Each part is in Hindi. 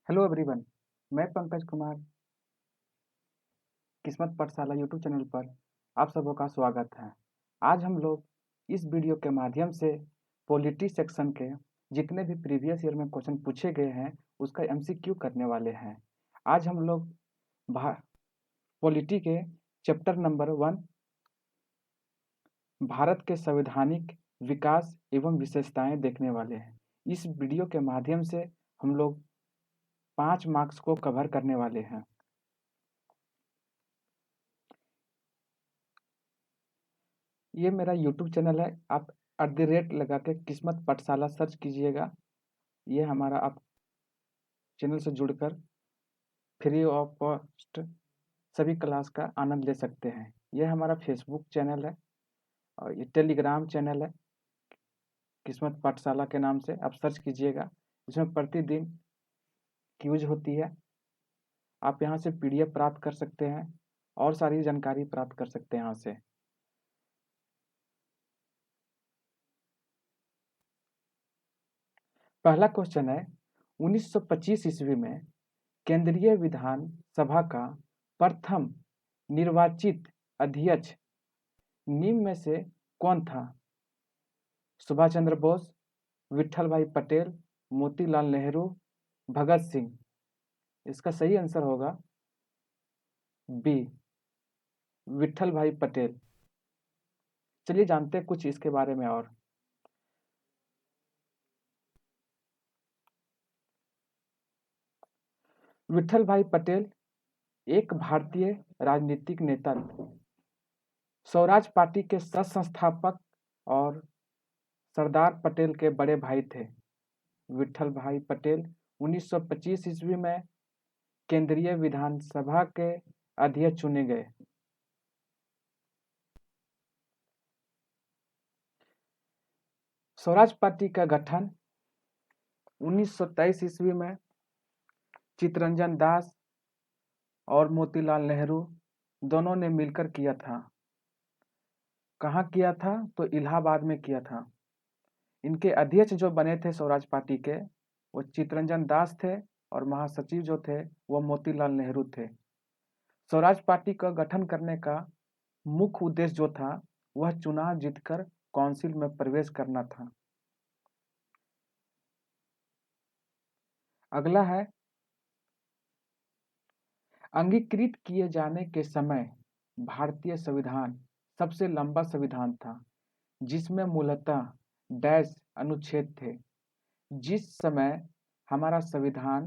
Hello everyone. मैं पंकज कुमार किस्मत पाठशाला यूट्यूब चैनल पर आप सबों का स्वागत है। आज हम लोग इस वीडियो के माध्यम से पॉलिटी सेक्शन के जितने भी प्रीवियस ईयर में क्वेश्चन पूछे गए हैं उसका एमसीक्यू करने वाले हैं। आज हम लोग पॉलिटी के चैप्टर नंबर 1 भारत के संवैधानिक विकास एवं विशेषताएं देखने वाले हैं। इस वीडियो के माध्यम से हम लोग 5 मार्क्स को कवर करने वाले हैं। ये मेरा यूट्यूब चैनल है। आप @ लगा के किस्मत पाठशाला सर्च कीजिएगा। ये हमारा आप चैनल से जुड़कर फ्री ऑफ कॉस्ट सभी क्लास का आनंद ले सकते हैं। यह हमारा फेसबुक चैनल है और ये टेलीग्राम चैनल है किस्मत पाठशाला के नाम से आप सर्च कीजिएगा। इसमें प्रतिदिन क्यूज होती है। आप यहाँ से पीडीएफ प्राप्त कर सकते हैं और सारी जानकारी प्राप्त कर सकते हैं यहाँ से। पहला क्वेश्चन है 1925 ईस्वी में केंद्रीय विधान सभा का प्रथम निर्वाचित अध्यक्ष निम्न में से कौन था? सुभाष चंद्र बोस, विट्ठल भाई पटेल, मोतीलाल नेहरू, भगत सिंह। इसका सही आंसर होगा बी, विट्ठल भाई पटेल। चलिए जानते हैं कुछ इसके बारे में और। विट्ठल भाई पटेल एक भारतीय राजनीतिक नेता थे। स्वराज पार्टी के संस्थापक और सरदार पटेल के बड़े भाई थे। विट्ठल भाई पटेल 1925 ईस्वी में केंद्रीय विधानसभा के अध्यक्ष चुने गए। स्वराज पार्टी का गठन 1923 ईस्वी में चित्तरंजन दास और मोतीलाल नेहरू दोनों ने मिलकर किया था। कहाँ किया था? तो इलाहाबाद में किया था। इनके अध्यक्ष जो बने थे स्वराज पार्टी के वो चित्तरंजन दास थे और महासचिव जो थे वो मोतीलाल नेहरू थे। स्वराज पार्टी का गठन करने का मुख्य उद्देश्य जो था वह चुनाव जीतकर काउंसिल में प्रवेश करना था। अगला है अंगीकृत किए जाने के समय भारतीय संविधान सबसे लंबा संविधान था जिसमें मूलतः डैश अनुच्छेद थे। जिस समय हमारा संविधान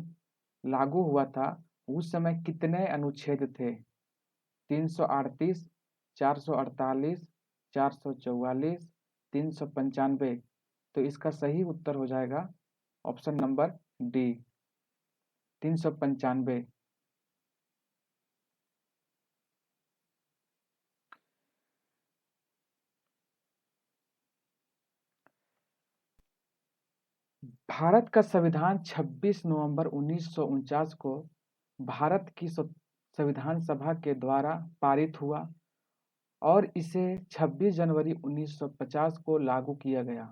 लागू हुआ था उस समय कितने अनुच्छेद थे? 338, 448, 444, 395। तो इसका सही उत्तर हो जाएगा ऑप्शन नंबर डी, 395। भारत का संविधान 26 नवंबर 1949 को भारत की संविधान सभा के द्वारा पारित हुआ और इसे 26 जनवरी 1950 को लागू किया गया।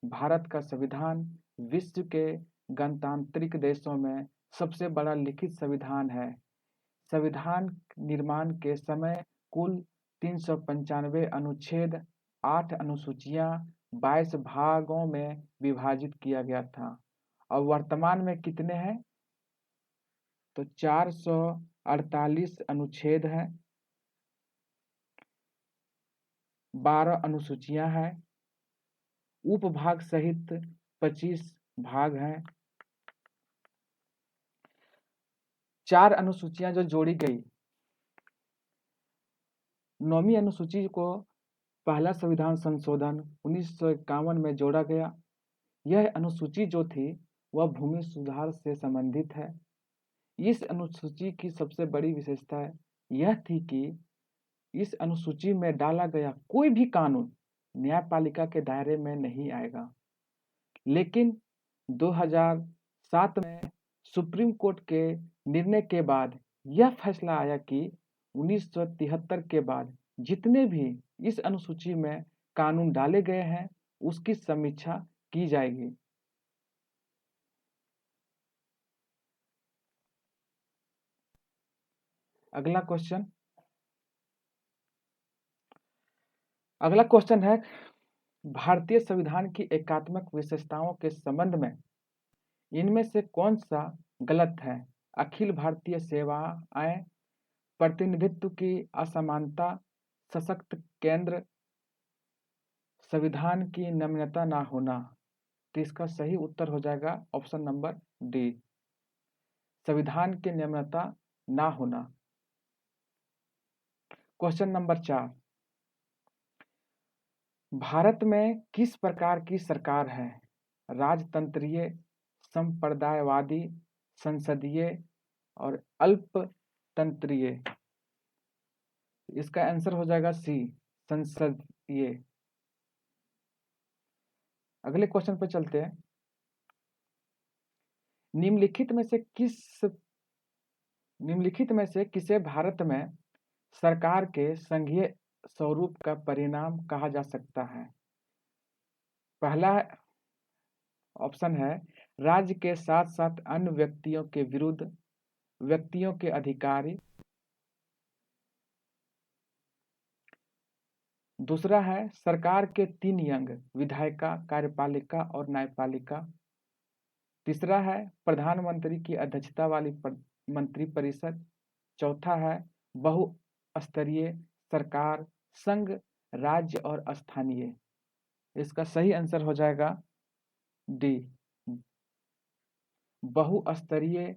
भारत का संविधान विश्व के गणतांत्रिक देशों में सबसे बड़ा लिखित संविधान है। संविधान निर्माण के समय कुल 395 अनुच्छेद, 8 अनुसूचियां, 22 भागों में विभाजित किया गया था और वर्तमान में कितने हैं? तो 448 अनुच्छेद हैं, 12 अनुसूचियां हैं, उपभाग सहित 25 भाग हैं। 4 अनुसूचियां जो जोड़ी गई, 9वीं अनुसूची को पहला संविधान संशोधन 1951 में जोड़ा गया। यह अनुसूची जो थी वह भूमि सुधार से संबंधित है। इस अनुसूची की सबसे बड़ी विशेषता यह थी कि इस अनुसूची में डाला गया कोई भी कानून न्यायपालिका के दायरे में नहीं आएगा। लेकिन 2007 में सुप्रीम कोर्ट के निर्णय के बाद यह फैसला आया कि 1973 के बाद जितने भी इस अनुसूची में कानून डाले गए हैं उसकी समीक्षा की जाएगी। अगला क्वेश्चन है, भारतीय संविधान की एकात्मक विशेषताओं के संबंध में इनमें से कौन सा गलत है? अखिल भारतीय सेवाएं, प्रतिनिधित्व की असमानता, सशक्त केंद्र, संविधान की नम्यता ना होना। तो इसका सही उत्तर हो जाएगा ऑप्शन नंबर डी, संविधान की नम्यता ना होना। क्वेश्चन नंबर 4, भारत में किस प्रकार की सरकार है? राजतंत्रीय, संप्रदायवादी, संसदीय और अल्पतंत्रीय। इसका आंसर हो जाएगा सी, संसदीय। अगले क्वेश्चन पर चलते हैं। निम्नलिखित में से किसे भारत में सरकार के संघीय स्वरूप का परिणाम कहा जा सकता है? पहला ऑप्शन है, राज्य के साथ साथ अन्य व्यक्तियों के विरुद्ध व्यक्तियों के अधिकारी। दूसरा है, सरकार के 3 अंग, विधायिका, कार्यपालिका और न्यायपालिका। तीसरा है, प्रधानमंत्री की अध्यक्षता वाली मंत्रिपरिषद। चौथा है, बहुस्तरीय सरकार, संघ, राज्य और स्थानीय। इसका सही आंसर हो जाएगा डी, बहुस्तरीय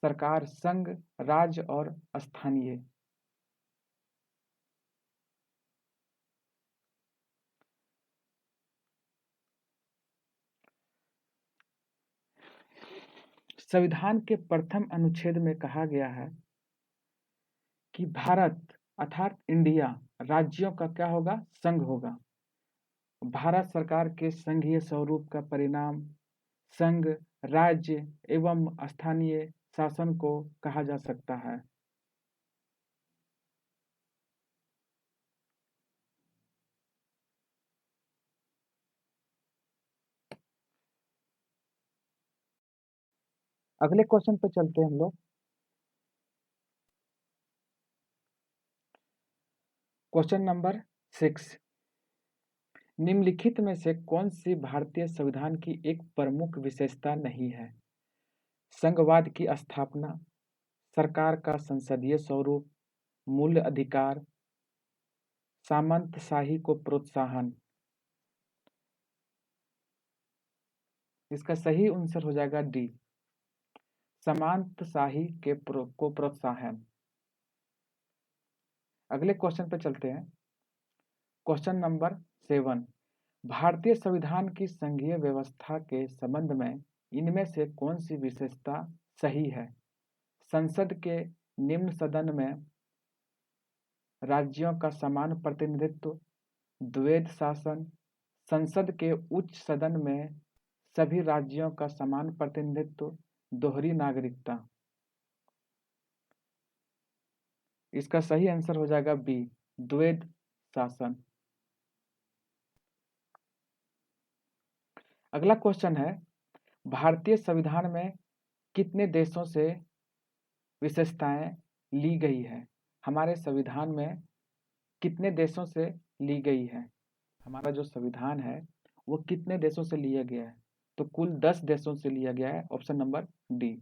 सरकार, संघ, राज्य और स्थानीय। संविधान के प्रथम अनुच्छेद में कहा गया है कि भारत अर्थात इंडिया राज्यों का क्या होगा? संघ होगा। भारत सरकार के संघीय स्वरूप का परिणाम संघ, राज्य एवं स्थानीय शासन को कहा जा सकता है। अगले क्वेश्चन पे चलते हैं हम लोग। क्वेश्चन नंबर 6, निम्नलिखित में से कौन सी भारतीय संविधान की एक प्रमुख विशेषता नहीं है? संघवाद की स्थापना, सरकार का संसदीय स्वरूप, मूल अधिकार, सामंतशाही को प्रोत्साहन। इसका सही आंसर हो जाएगा डी, सामंतशाही को प्रोत्साहन। अगले क्वेश्चन पे चलते हैं। क्वेश्चन नंबर 7, भारतीय संविधान की संघीय व्यवस्था के संबंध में इनमें से कौन सी विशेषता सही है? संसद के निम्न सदन में राज्यों का समान प्रतिनिधित्व, द्वैध शासन, संसद के उच्च सदन में सभी राज्यों का समान प्रतिनिधित्व, दोहरी नागरिकता। इसका सही आंसर हो जाएगा बी, द्वैध शासन। अगला क्वेश्चन है, भारतीय संविधान में कितने देशों से विशेषताएं ली गई है? हमारे संविधान में कितने देशों से ली गई है? हमारा जो संविधान है वो कितने देशों से लिया गया है? तो कुल 10 देशों से लिया गया है, ऑप्शन नंबर डी।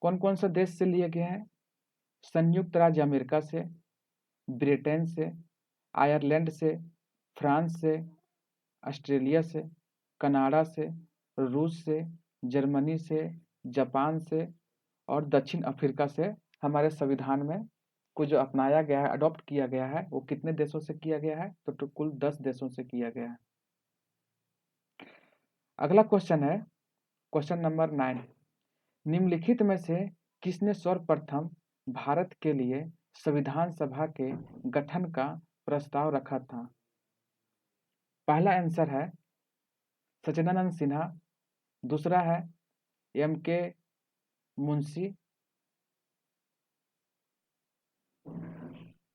कौन कौन सा देश से लिए गए हैं? संयुक्त राज्य अमेरिका से, ब्रिटेन से, आयरलैंड से, फ्रांस से, ऑस्ट्रेलिया से, कनाडा से, रूस से, जर्मनी से, जापान से और दक्षिण अफ्रीका से हमारे संविधान में को जो अपनाया गया है, अडॉप्ट किया गया है, वो कितने देशों से किया गया है? तो कुल 10 देशों से किया गया है। अगला क्वेश्चन है क्वेश्चन नंबर 9, निम्नलिखित में से किसने सर्वप्रथम भारत के लिए संविधान सभा के गठन का प्रस्ताव रखा था? पहला आंसर है सच्चिदानंद सिन्हा, दूसरा है M.K. मुंशी,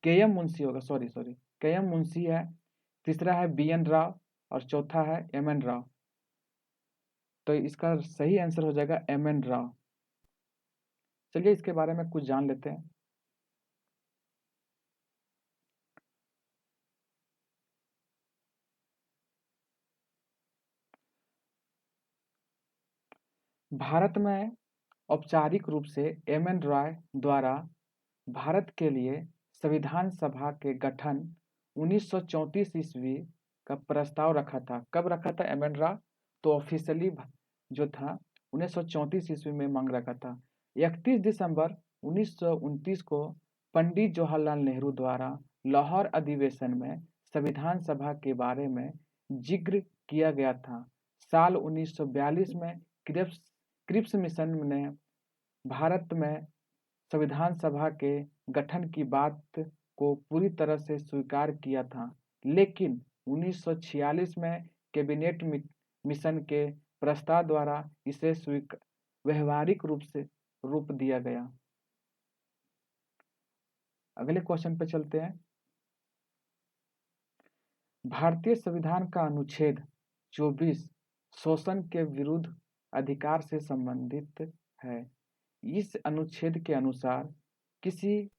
KM मुंशी होगा, सॉरी KM मुंशी है, तीसरा है BN राव और चौथा है MN राव। तो इसका सही आंसर हो जाएगा एम.एन. राव। चलिए इसके बारे में कुछ जान लेते हैं। भारत में औपचारिक रूप से एम.एन. रॉय द्वारा भारत के लिए संविधान सभा के गठन 1934 ईस्वी का प्रस्ताव रखा था। कब रखा था एम.एन. रॉय? तो ऑफिशियली जो था 1934 ईस्वी में मांग रखा था। 31 दिसंबर 1929 को पंडित जवाहरलाल नेहरू द्वारा लाहौर अधिवेशन में संविधान सभा के बारे में जिक्र किया गया था। साल 1942 में क्रिप्स मिशन ने भारत में संविधान सभा के गठन की बात को पूरी तरह से स्वीकार किया था, लेकिन 1946 में कैबिनेट मिशन के प्रस्ताव द्वारा इसे व्यवहारिक रूप दिया गया। अगले क्वेश्चन पे चलते हैं। भारतीय संविधान का अनुच्छेद 24 शोषण के विरुद्ध अधिकार से संबंधित है। इस अनुच्छेद के अनुसार किसी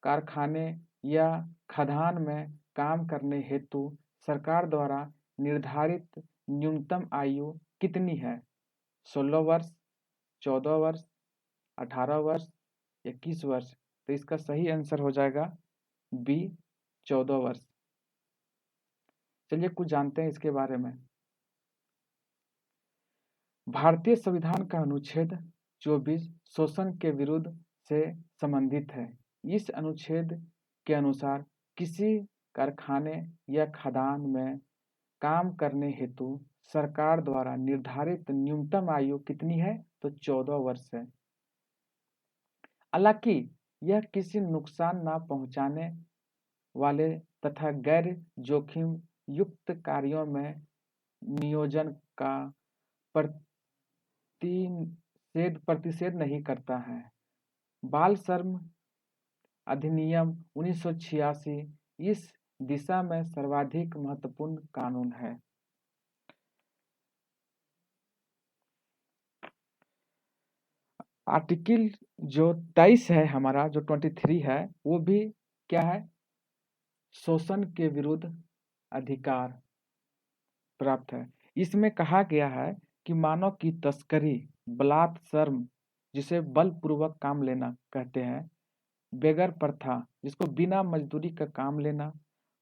कारखाने या खदान में काम करने हेतु सरकार द्वारा निर्धारित न्यूनतम आयु कितनी है? 16 वर्ष, 14 वर्ष, 18 वर्ष, 21 वर्ष। तो इसका सही आंसर हो जाएगा बी, 14 वर्ष। चलिए कुछ जानते हैं इसके बारे में। भारतीय संविधान का अनुच्छेद 24 शोषण के विरुद्ध से संबंधित है। इस अनुच्छेद के अनुसार किसी कारखाने या खदान में काम करने हेतु सरकार द्वारा निर्धारित न्यूनतम आयु कितनी है? तो 14 वर्ष है। हालांकि यह किसी नुकसान न पहुंचाने वाले तथा गैर जोखिम युक्त कार्यों में नियोजन का प्रतिषेध नहीं करता है। बाल श्रम अधिनियम 1986 इस दिशा में सर्वाधिक महत्वपूर्ण कानून है। आर्टिकल जो 23 है हमारा, जो 23 है, वो भी क्या है? शोषण के विरुद्ध अधिकार प्राप्त है। इसमें कहा गया है कि मानव की तस्करी, बलात्सर्म जिसे बलपूर्वक काम लेना कहते हैं, बेगर प्रथा जिसको बिना मजदूरी का काम लेना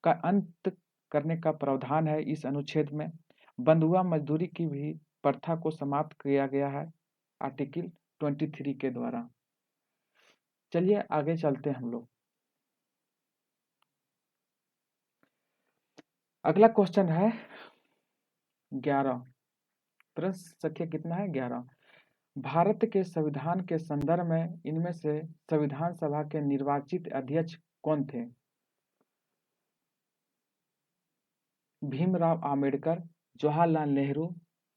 का अंत करने का प्रावधान है इस अनुच्छेद में। बंधुआ मजदूरी की भी प्रथा को समाप्त किया गया है आर्टिकल 23 के द्वारा। चलिए आगे चलते हैं हम लोग। अगला क्वेश्चन है 11। प्रश्न संख्या कितना है? 11। भारत के संविधान के संदर्भ में इनमें से संविधान सभा के निर्वाचित अध्यक्ष कौन थे? भीमराव अंबेडकर, जवाहरलाल नेहरू,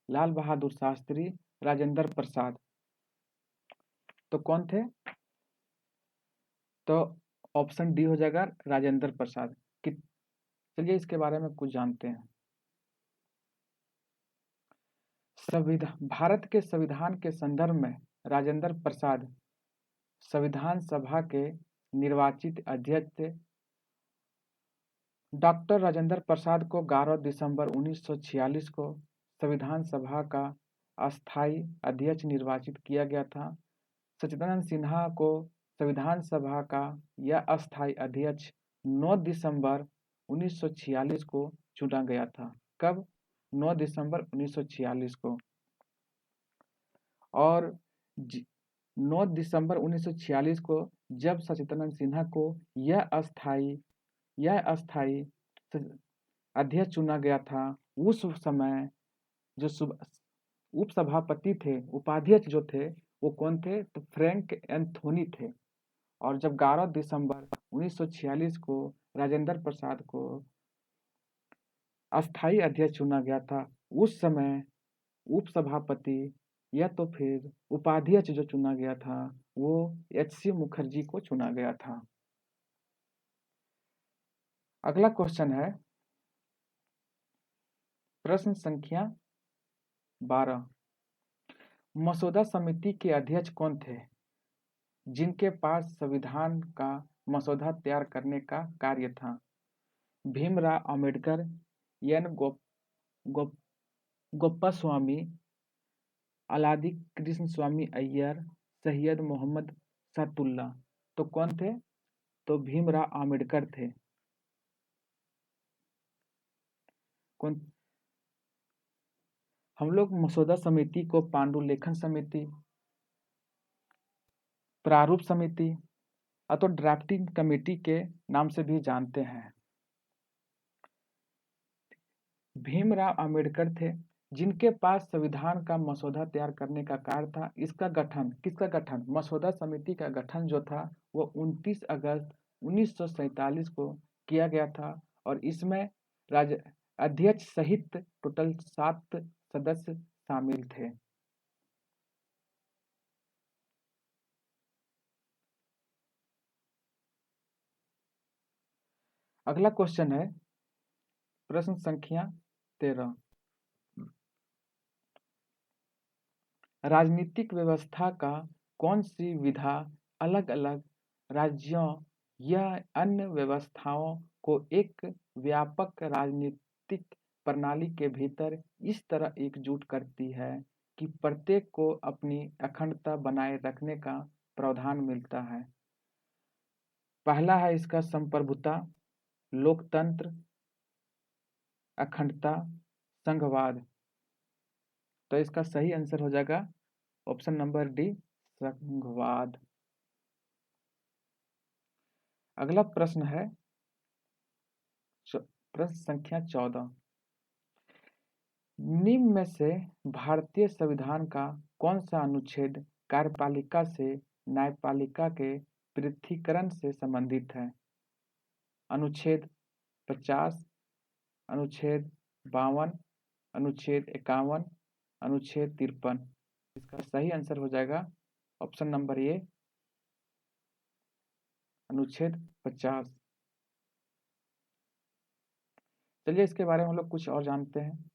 लाल बहादुर शास्त्री, राजेंद्र प्रसाद। तो कौन थे? तो ऑप्शन डी हो जाएगा राजेंद्र प्रसाद। चलिए इसके बारे में कुछ जानते हैं। भारत के संविधान के संदर्भ में राजेंद्र प्रसाद संविधान सभा के निर्वाचित अध्यक्ष थे। डॉक्टर राजेंद्र प्रसाद को 11 दिसंबर 1946 को संविधान सभा का अस्थायी अध्यक्ष निर्वाचित किया गया था। सच्चिदानंद सिन्हा को संविधान सभा का यह अस्थायी अध्यक्ष 9 दिसंबर 1946 को चुना गया था। कब? 9 दिसंबर 1946 को। और 9 दिसंबर 1946 को जब सच्चिदानंद सिन्हा को यह अस्थायी अध्यक्ष चुना गया था, उस समय जो उपसभापति थे, उपाध्यक्ष जो थे, वो कौन थे? तो फ्रैंक एंथोनी थे। और जब 11 दिसंबर 1946 को राजेंद्र प्रसाद को अस्थायी अध्यक्ष चुना गया था, उस समय उपसभापति या तो फिर उपाध्यक्ष जो चुना गया था, वो एच.सी. मुखर्जी को चुना गया था। अगला क्वेश्चन है प्रश्न संख्या 12। मसौदा समिति के अध्यक्ष कौन थे जिनके पास संविधान का मसौदा तैयार करने का कार्य था? भीमराव अंबेडकर, एन गोप्पास्वामी, अलादी कृष्ण स्वामी अय्यर, सैयद मोहम्मद सादुल्ला। तो कौन थे? तो भीमराव अंबेडकर थे। कौन? हम लोग मसौदा समिति को पांडुलेखन समिति, प्रारूप समिति अथवा ड्राफ्टिंग कमेटी के नाम से भी जानते हैं। भीमराव अंबेडकर थे जिनके पास संविधान का मसौदा तैयार करने का कार्य था। इसका गठन, किसका गठन? मसौदा समिति का गठन जो था वो 29 अगस्त 1947 को किया गया था और इसमें राज्य अध्यक्ष सहित टोटल 7 सदस्य शामिल थे। अगला क्वेश्चन है प्रश्न संख्या 13। राजनीतिक व्यवस्था का कौन सी विधा अलग अलग राज्यों या अन्य व्यवस्थाओं को एक व्यापक राजनीतिक प्रणाली के भीतर इस तरह एकजुट करती है कि प्रत्येक को अपनी अखंडता बनाए रखने का प्रावधान मिलता है? पहला है इसका संप्रभुता, लोकतंत्र, अखंडता, संघवाद। तो इसका सही आंसर हो जाएगा ऑप्शन नंबर डी, संघवाद। अगला प्रश्न है प्रश्न संख्या 14। निम्न में से भारतीय संविधान का कौन सा अनुच्छेद कार्यपालिका से न्यायपालिका के पृथक्करण से संबंधित है? अनुच्छेद 50, अनुच्छेद 52, अनुच्छेद 51, अनुच्छेद 53। इसका सही आंसर हो जाएगा ऑप्शन नंबर ए, अनुच्छेद 50। चलिए इसके बारे में हम लोग कुछ और जानते हैं।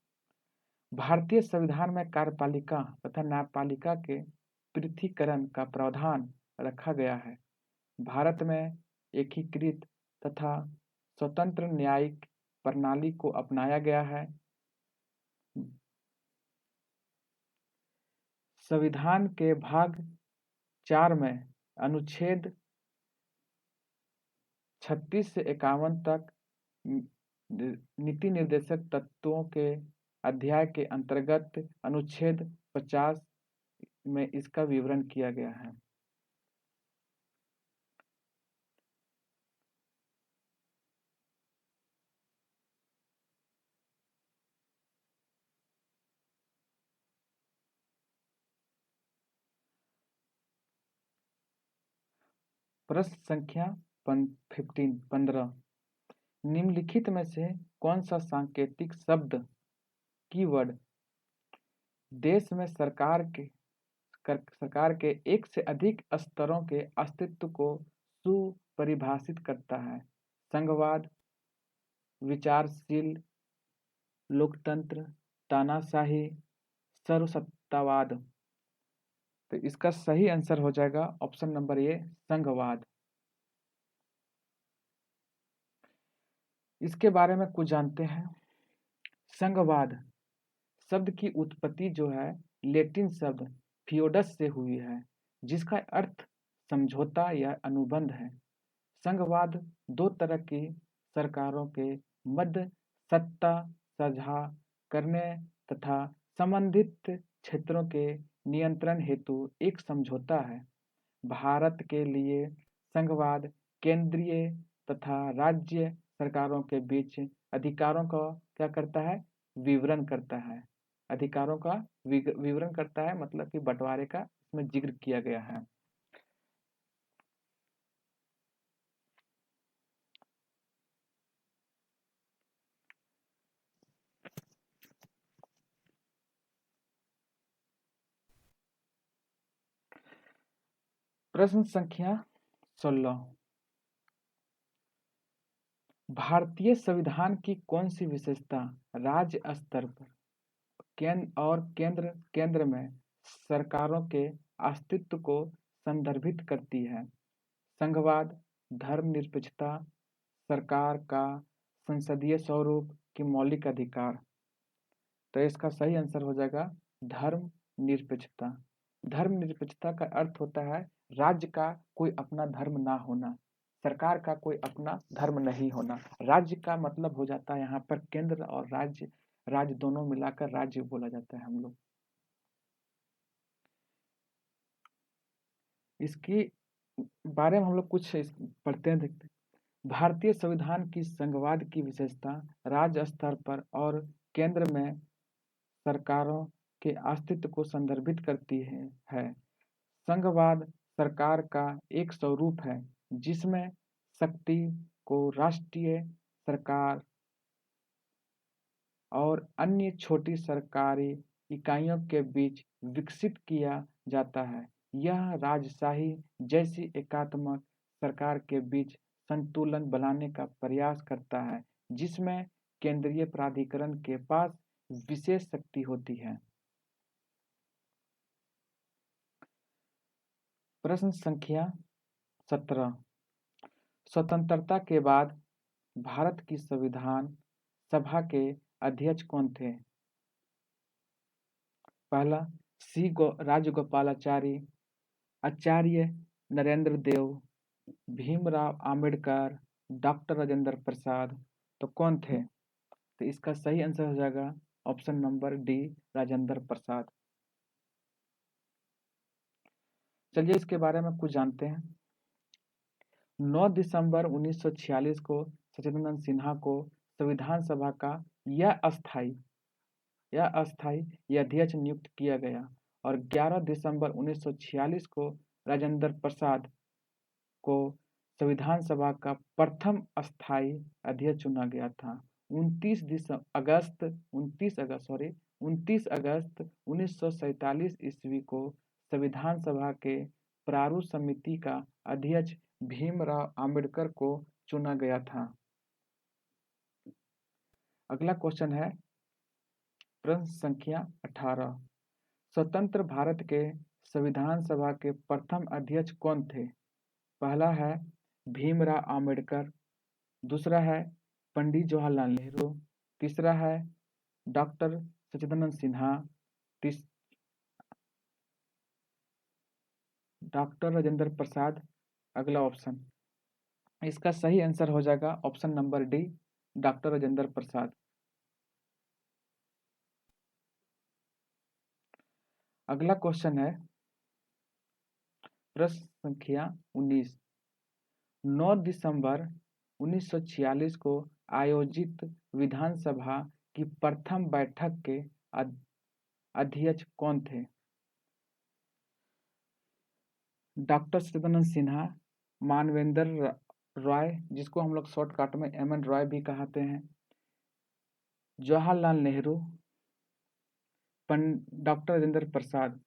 भारतीय संविधान में कार्यपालिका तथा न्यायपालिका के पृथक्करण का प्रावधान रखा गया है। भारत में एकीकृत तथा स्वतंत्र न्यायिक प्रणाली को अपनाया गया है। संविधान के भाग 4 में अनुच्छेद 36 से 51 तक नीति निर्देशक तत्वों के अध्याय के अंतर्गत अनुच्छेद 50 में इसका विवरण किया गया है। प्रश्न संख्या 15। निम्नलिखित में से कौन सा सांकेतिक शब्द कीवर्ड देश में सरकार के एक से अधिक स्तरों के अस्तित्व को सुपरिभाषित करता है? संघवाद, विचारशील लोकतंत्र, तानाशाही, सर्वसत्तावाद। तो इसका सही आंसर हो जाएगा ऑप्शन नंबर ए, संघवाद। इसके बारे में कुछ जानते हैं। संघवाद शब्द की उत्पत्ति जो है लैटिन शब्द फियोडस से हुई है, जिसका अर्थ समझौता या अनुबंध है। संघवाद दो तरह की सरकारों के मध्य सत्ता साझा करने तथा संबंधित क्षेत्रों के नियंत्रण हेतु एक समझौता है। भारत के लिए संघवाद केंद्रीय तथा राज्य सरकारों के बीच अधिकारों का क्या करता है? विवरण करता है। अधिकारों का विवरण करता है, मतलब कि बंटवारे का इसमें जिक्र किया गया है। प्रश्न संख्या 16। भारतीय संविधान की कौन सी विशेषता राज्य स्तर पर केंद्र में सरकारों के अस्तित्व को संदर्भित करती है। संघवाद, धर्मनिरपेक्षता, सरकार का संसदीय स्वरूप की मौलिक अधिकार। तो इसका सही आंसर हो जाएगा धर्मनिरपेक्षता। धर्मनिरपेक्षता का अर्थ होता है राज्य का कोई अपना धर्म ना होना, सरकार का कोई अपना धर्म नहीं होना। राज्य का मतलब हो जाता है यहाँ पर केंद्र और राज्य, राज्य दोनों मिलाकर राज्य बोला जाता है हम लोग। इसकी बारे में हम लोग कुछ पढ़ते हैं, देखते हैं। भारतीय संविधान की संघवाद की विशेषता राज्य स्तर पर और केंद्र में सरकारों के अस्तित्व को संदर्भित करती है। संघवाद सरकार का एक स्वरूप है जिसमें शक्ति को राष्ट्रीय सरकार और अन्य छोटी सरकारी इकाइयों के बीच विकसित किया जाता है। यह राजशाही जैसी एकात्मक सरकार के बीच संतुलन बनाने का प्रयास करता है, जिसमें केंद्रीय प्राधिकरण के पास विशेष शक्ति होती है। प्रश्न संख्या 17। स्वतंत्रता के बाद भारत की संविधान सभा के अध्यक्ष कौन थे? पहला राजगोपालाचारी, आचार्य नरेंद्र देव, भीमराव आम्बेडकर, डॉक्टर राजेंद्र प्रसाद। तो कौन थे? तो इसका सही आंसर हो जाएगा option number D, Rajendra Prasad. चलिए इसके बारे में कुछ जानते हैं। 9 दिसंबर 1946 को सचिदानंद सिन्हा को संविधान सभा का यह अस्थायी अध्यक्ष नियुक्त किया गया और 11 दिसंबर 1946 को राजेंद्र प्रसाद को संविधान सभा का प्रथम अस्थायी अध्यक्ष चुना गया था। 29 अगस्त 1947 ईस्वी को संविधान सभा के प्रारूप समिति का अध्यक्ष भीमराव आम्बेडकर को चुना गया था। अगला क्वेश्चन है प्रश्न संख्या 18। स्वतंत्र भारत के संविधान सभा के प्रथम अध्यक्ष कौन थे? पहला है भीमराव आम्बेडकर, दूसरा है पंडित जवाहरलाल नेहरू, तीसरा है डॉक्टर सचिदानंद सिन्हा, डॉक्टर राजेंद्र प्रसाद। अगला ऑप्शन, इसका सही आंसर हो जाएगा option number D, doctor Rajendra Prasad. अगला क्वेश्चन है प्रश्न संख्या 19। 9 दिसंबर 1946 को आयोजित विधानसभा की प्रथम बैठक के अध्यक्ष कौन थे? डॉक्टर सचिदानंद सिन्हा, मानवेंद्र रॉय, जिसको हम लोग शॉर्टकट में MN रॉय भी कहते हैं, जवाहरलाल नेहरू, डॉक्टर राजेंद्र प्रसाद।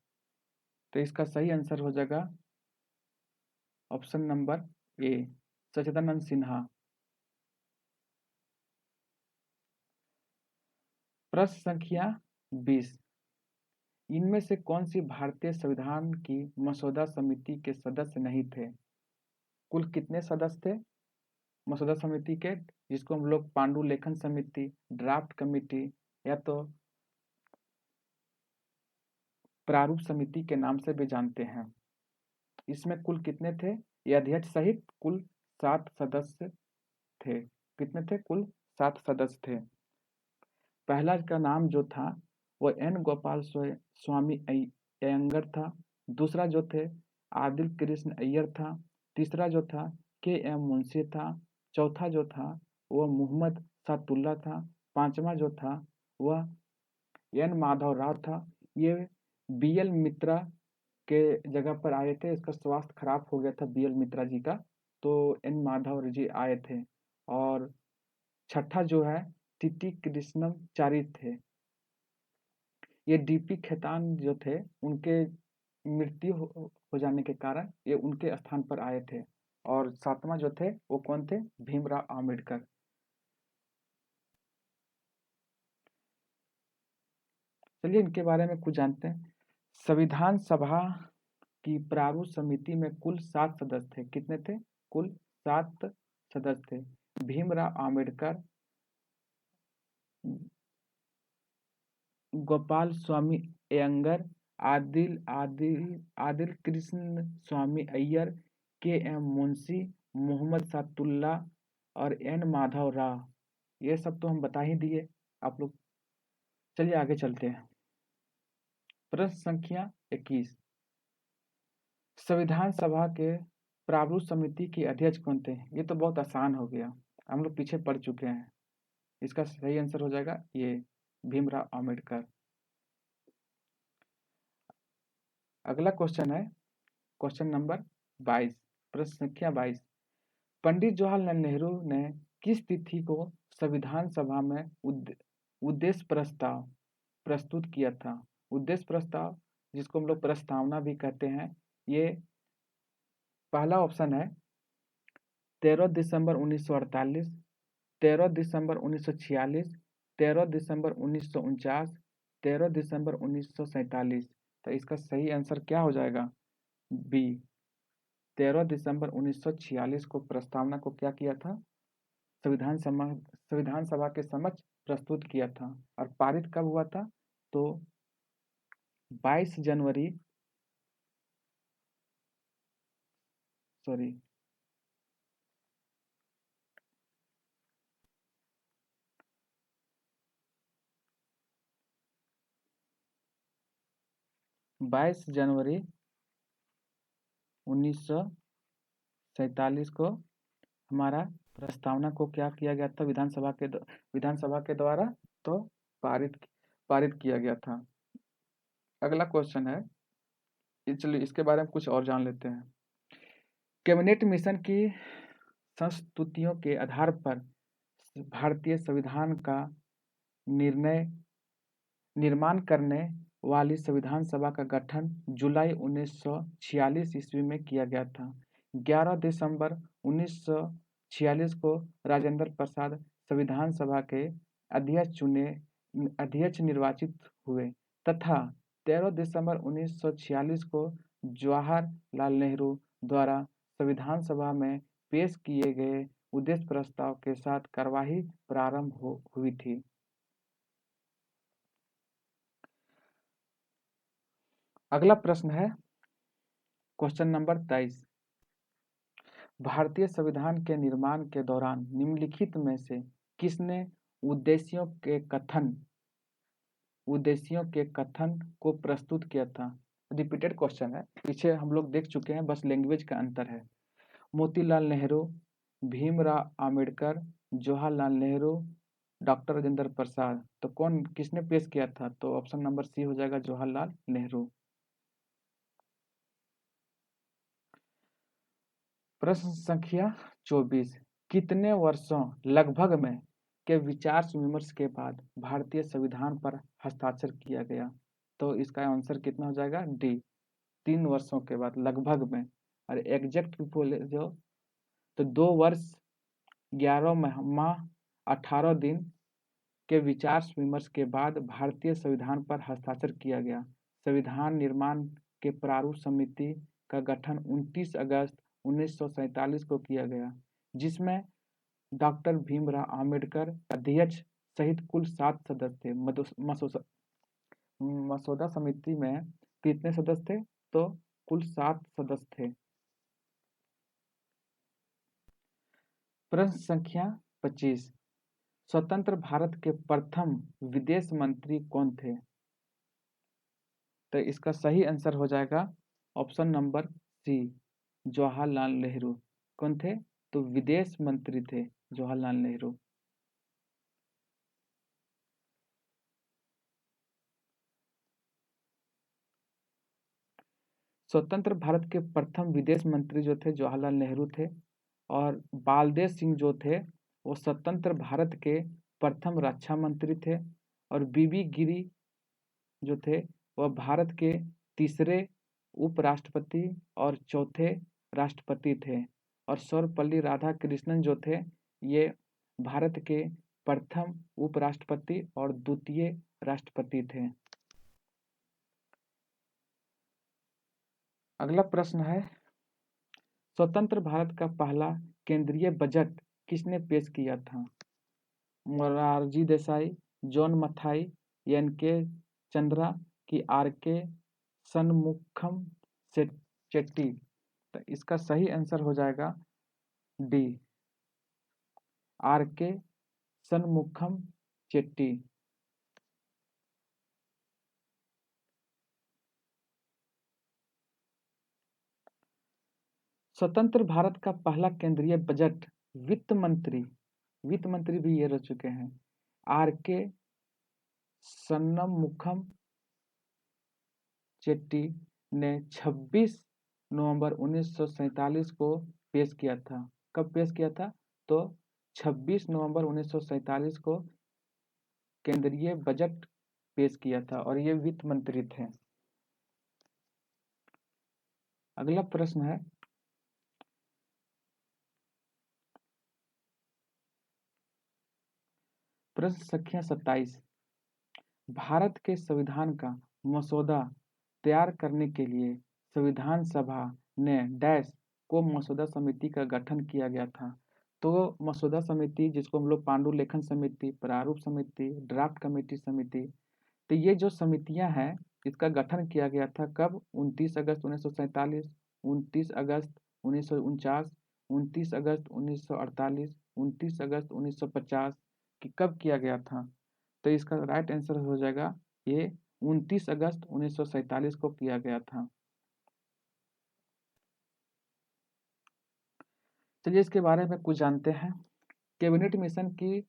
तो इसका सही आंसर हो जाएगा option number A, Sachchidananda Sinha. प्रश्न संख्या 20। इनमें से कौन सी भारतीय संविधान की मसौदा समिति के सदस्य नहीं थे? कुल कितने सदस्य थे मसौदा समिति के, जिसको हम लोग पांडुलेखन समिति, ड्राफ्ट कमेटी या तो प्रारूप समिति के नाम से भी जानते हैं। इसमें कुल कितने थे? ये अध्यक्ष सहित कुल 7 सदस्य थे। कितने थे? कुल 7 सदस्य थे। पहला का नाम जो था वो N गोपाल स्वामी अयंगर था। दूसरा जो थे आदिल कृष्ण अय्यर था। तीसरा जो था KM मुंशी था। चौथा जो था वह मोहम्मद सातुल्ला था। पांचवा जो था वह N माधव राव था। ये BL मित्रा के जगह पर आए थे। इसका स्वास्थ्य खराब हो गया था BL मित्रा जी का, तो N माधव जी आए थे। और छठा जो है TT कृष्णम चारी थे। ये DP खेतान जो थे उनके मृत्यु हो जाने के कारण ये उनके स्थान पर आए थे। और सातवां जो थे वो कौन थे? भीमराव आम्बेडकर। चलिए इनके बारे में कुछ जानते हैं। संविधान सभा की प्रारूप समिति में कुल 7 सदस्य थे। कितने थे? कुल 7 सदस्य थे। भीमराव आम्बेडकर, गोपाल स्वामी अयंगर, आदिल आदिल आदिल कृष्ण स्वामी अय्यर, के एम मुंशी, मोहम्मद सादुल्ला और एन माधव राव, ये सब तो हम बता ही दिए आप लोग। चलिए आगे चलते हैं। प्रश्न संख्या 21, संविधान सभा के प्रारूप समिति के अध्यक्ष कौन थे? ये तो बहुत आसान हो गया, हम लोग पीछे पढ़ चुके हैं। इसका सही आंसर हो जाएगा ये, भीमराव अम्बेडकर। अगला क्वेश्चन है क्वेश्चन नंबर 22, प्रश्न संख्या 22, पंडित जवाहरलाल नेहरू ने किस तिथि को संविधान सभा में उद्देश्य प्रस्ताव प्रस्तुत किया था? उद्देश्य प्रस्ताव, जिसको हम लोग प्रस्तावना भी कहते हैं, ये पहला ऑप्शन है 13 दिसंबर 1948, 13 दिसंबर 1946, 13 दिसंबर 1949, 13 दिसंबर 1947। तो इसका सही आंसर क्या हो जाएगा? बी, 13 दिसंबर 1946 को प्रस्तावना को क्या किया था? संविधान सभा के समक्ष प्रस्तुत किया था। और पारित कब हुआ था? तो 22 जनवरी 1947 को हमारा प्रस्तावना को क्या किया गया था? विधानसभा के द्वारा तो पारित किया गया था। अगला क्वेश्चन है, चलिए इसके बारे में कुछ और जान लेते हैं। कैबिनेट मिशन की संस्तुतियों के आधार पर भारतीय संविधान का निर्माण करने वाली संविधान सभा का गठन जुलाई 1946 ईस्वी में किया गया था। 11 दिसंबर 1946 को राजेंद्र प्रसाद संविधान सभा के अध्यक्ष निर्वाचित हुए तथा 13 दिसंबर 1946 को जवाहरलाल नेहरू द्वारा संविधान सभा में पेश किए गए उद्देश्य प्रस्ताव के साथ कार्यवाही प्रारंभ हुई थी। अगला प्रश्न है क्वेश्चन नंबर 23, भारतीय संविधान के निर्माण के दौरान निम्नलिखित में से किसने उद्देश्यों के कथन को प्रस्तुत किया था? रिपीटेड क्वेश्चन है, पीछे हम लोग देख चुके हैं, बस लैंग्वेज का अंतर है। मोतीलाल नेहरू, भीमराव आम्बेडकर, जवाहरलाल नेहरू, डॉक्टर राजेंद्र प्रसाद। तो किसने पेश किया था? तो ऑप्शन नंबर सी हो जाएगा, जवाहरलाल नेहरू। प्रश्न संख्या 24, कितने वर्षों लगभग में के विचार विमर्श के बाद भारतीय संविधान पर हस्ताक्षर किया गया? तो इसका आंसर कितना हो जाएगा? डी, 3 वर्षों के बाद लगभग में। और एग्जैक्ट बोले जो तो 2 वर्ष 11 माह 18 दिन के विचार विमर्श के बाद भारतीय संविधान पर हस्ताक्षर किया गया। संविधान निर्माण के प्रारूप समिति का गठन 29 अगस्त 1947 को किया गया, जिसमें डॉक्टर भीमराव आम्बेडकर अध्यक्ष सहित कुल 7 सदस्य थे। मसौदा समिति में कितने सदस्य थे? तो कुल 7 सदस्य थे। प्रश्न संख्या 25, स्वतंत्र भारत के प्रथम विदेश मंत्री कौन थे? तो इसका सही आंसर हो जाएगा option number C, Jawaharlal Nehru. कौन थे? तो विदेश मंत्री थे जवाहरलाल नेहरू। स्वतंत्र भारत के प्रथम विदेश मंत्री जो थे जवाहरलाल नेहरू थे, और बालदेव सिंह जो थे वो स्वतंत्र भारत के प्रथम रक्षा मंत्री थे, और बीबी गिरी जो थे वह भारत के तीसरे उपराष्ट्रपति और चौथे राष्ट्रपति थे, और सर्वपल्ली राधाकृष्णन जो थे ये भारत के प्रथम उपराष्ट्रपति और द्वितीय राष्ट्रपति थे। अगला प्रश्न है, स्वतंत्र भारत का पहला केंद्रीय बजट किसने पेश किया था? Morarji Desai, John Mathai, N K. चंद्रा की आर.के. शनमुखम चेट्टी? तो इसका सही आंसर हो जाएगा डी, आर.के. शनमुखम चेट्टी। स्वतंत्र भारत का पहला केंद्रीय बजट वित्त मंत्री भी ये रह चुके हैं, आर.के. शनमुखम चेट्टी ने 26 नवंबर 1947 को पेश किया था। कब पेश किया था? तो 26 नवंबर 1947 को केंद्रीय बजट पेश किया था और ये वित्त मंत्री थे। अगला प्रश्न है, प्रश्न संख्या 27, भारत के संविधान का मसौदा तैयार करने के लिए संविधान सभा ने डैश को मसौदा समिति का गठन किया गया था। तो मसौदा समिति, जिसको हम लोग पांडुलेखन समिति, प्रारूप समिति, ड्राफ्ट कमेटी समिति, तो ये जो समितियां हैं इसका गठन किया गया था कब? 29 अगस्त 1947, 29 अगस्त 1949, 29 अगस्त 1948, 29 अगस्त 1950 कि कब किया गया था? तो इसका राइट आंसर हो जाएगा ये 29 अगस्त 1947 को किया गया था। चलिए इसके बारे में कुछ जानते हैं। कैबिनेट मिशन की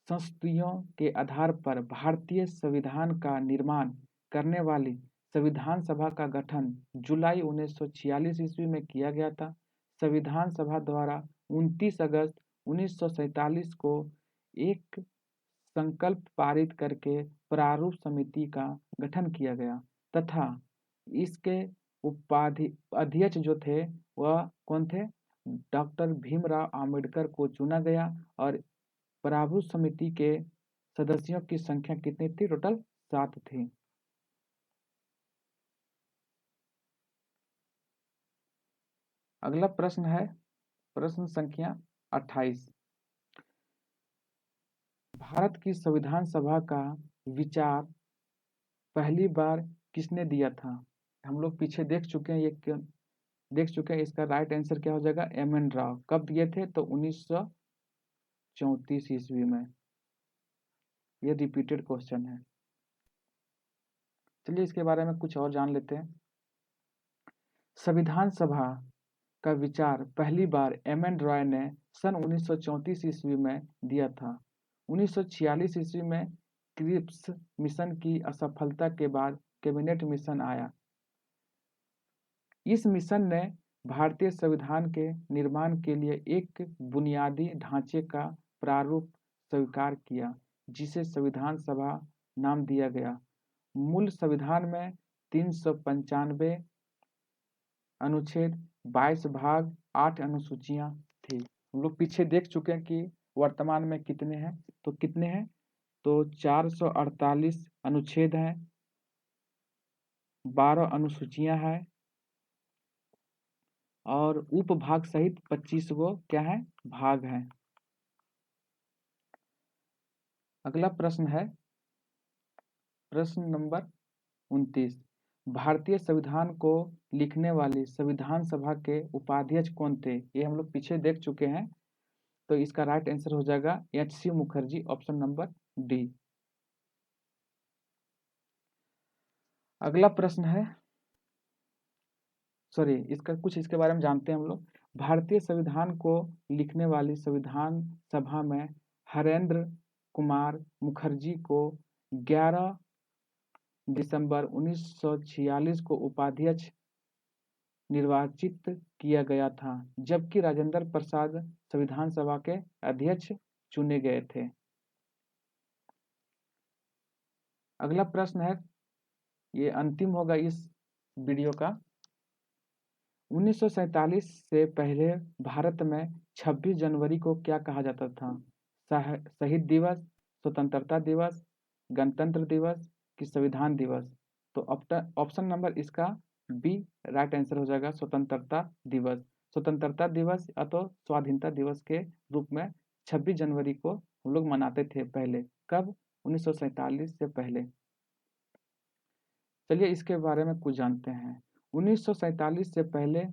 संस्तुतियों के आधार पर भारतीय संविधान का निर्माण करने वाली संविधान सभा का गठन जुलाई 1946 ईस्वी में किया गया था। संविधान सभा द्वारा 29 अगस्त 1947 को एक संकल्प पारित करके प्रारूप समिति का गठन किया गया तथा इसके अध्यक्ष जो थे वह कौन थे? डॉक्टर भीमराव अंबेडकर को चुना गया और प्रारूप समिति के सदस्यों की संख्या कितनी थी? टोटल 7 थी। अगला प्रश्न है प्रश्न संख्या 28, भारत की संविधान सभा का विचार पहली बार किसने दिया था? हम लोग पीछे देख चुके हैं, इसका राइट आंसर क्या हो जाएगा? एम.एन. राव। कब दिए थे? तो 1934 ईस्वी में। ये रिपीटेड क्वेश्चन है। चलिए इसके बारे में कुछ और जान लेते हैं। संविधान सभा का विचार पहली बार एम.एन. रॉय ने सन 1934 ईस्वी में दिया था। 1946 ईस्वी में क्रिप्स मिशन की असफलता के बाद कैबिनेट मिशन आया। इस मिशन ने भारतीय संविधान के निर्माण के लिए एक बुनियादी ढांचे का प्रारूप स्वीकार किया, जिसे संविधान सभा नाम दिया गया। मूल संविधान में 395 अनुच्छेद, 22 भाग, 8 अनुसूचियां थी। हम लोग पीछे देख चुके हैं कि वर्तमान में कितने हैं। तो कितने हैं? तो 448 अनुच्छेद हैं, 12 अनुसूचियां हैं और उपभाग सहित 25 गो क्या है? भाग हैं। अगला प्रश्न है प्रश्न नंबर 29, भारतीय संविधान को लिखने वाली संविधान सभा के उपाध्यक्ष कौन थे? ये हम लोग पीछे देख चुके हैं। तो इसका राइट आंसर हो जाएगा H C. Mukherjee, option number D. अगला प्रश्न है, इसके बारे में जानते हैं हम लोग। भारतीय संविधान को लिखने वाली संविधान सभा में हरेंद्र कुमार मुखर्जी को 11 दिसंबर 1946 को उपाध्यक्ष निर्वाचित किया गया था, जबकि राजेंद्र प्रसाद संविधान सभा के अध्यक्ष चुने गए थे। अगला प्रश्न है, ये अंतिम होगा इस वीडियो का। 1947 से पहले भारत में 26 जनवरी को क्या कहा जाता था? शहीद दिवस, स्वतंत्रता दिवस, गणतंत्र दिवस कि संविधान दिवस? तो ऑप्शन नंबर इसका बी राइट आंसर हो जाएगा स्वतंत्रता दिवस। स्वतंत्रता दिवस या तो स्वाधीनता दिवस के रूप में 26 जनवरी को हम लोग मनाते थे पहले। कब? 1947 से पहले। चलिए इसके बारे में कुछ जानते हैं। 1947 से पहले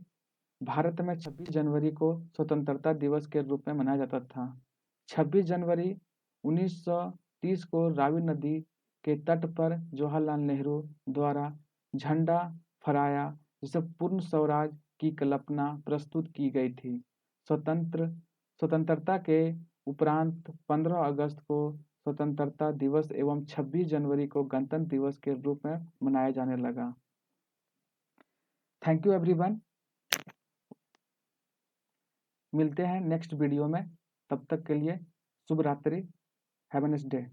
भारत में 26 जनवरी को स्वतंत्रता दिवस के रूप में मनाया जाता था। 26 जनवरी 1930 को रावी नदी के तट पर जवाहरलाल नेहरू द्वारा झंडा फहराया, जिसे पूर्ण स्वराज की कल्पना प्रस्तुत की गई थी। स्वतंत्रता के उपरांत 15 अगस्त को स्वतंत्रता दिवस एवं 26 जनवरी को गणतंत्र दिवस के रूप में मनाया जाने लगा। Thank you everyone. मिलते हैं नेक्स्ट वीडियो में। तब तक के लिए शुभ रात्रि। Have a nice day.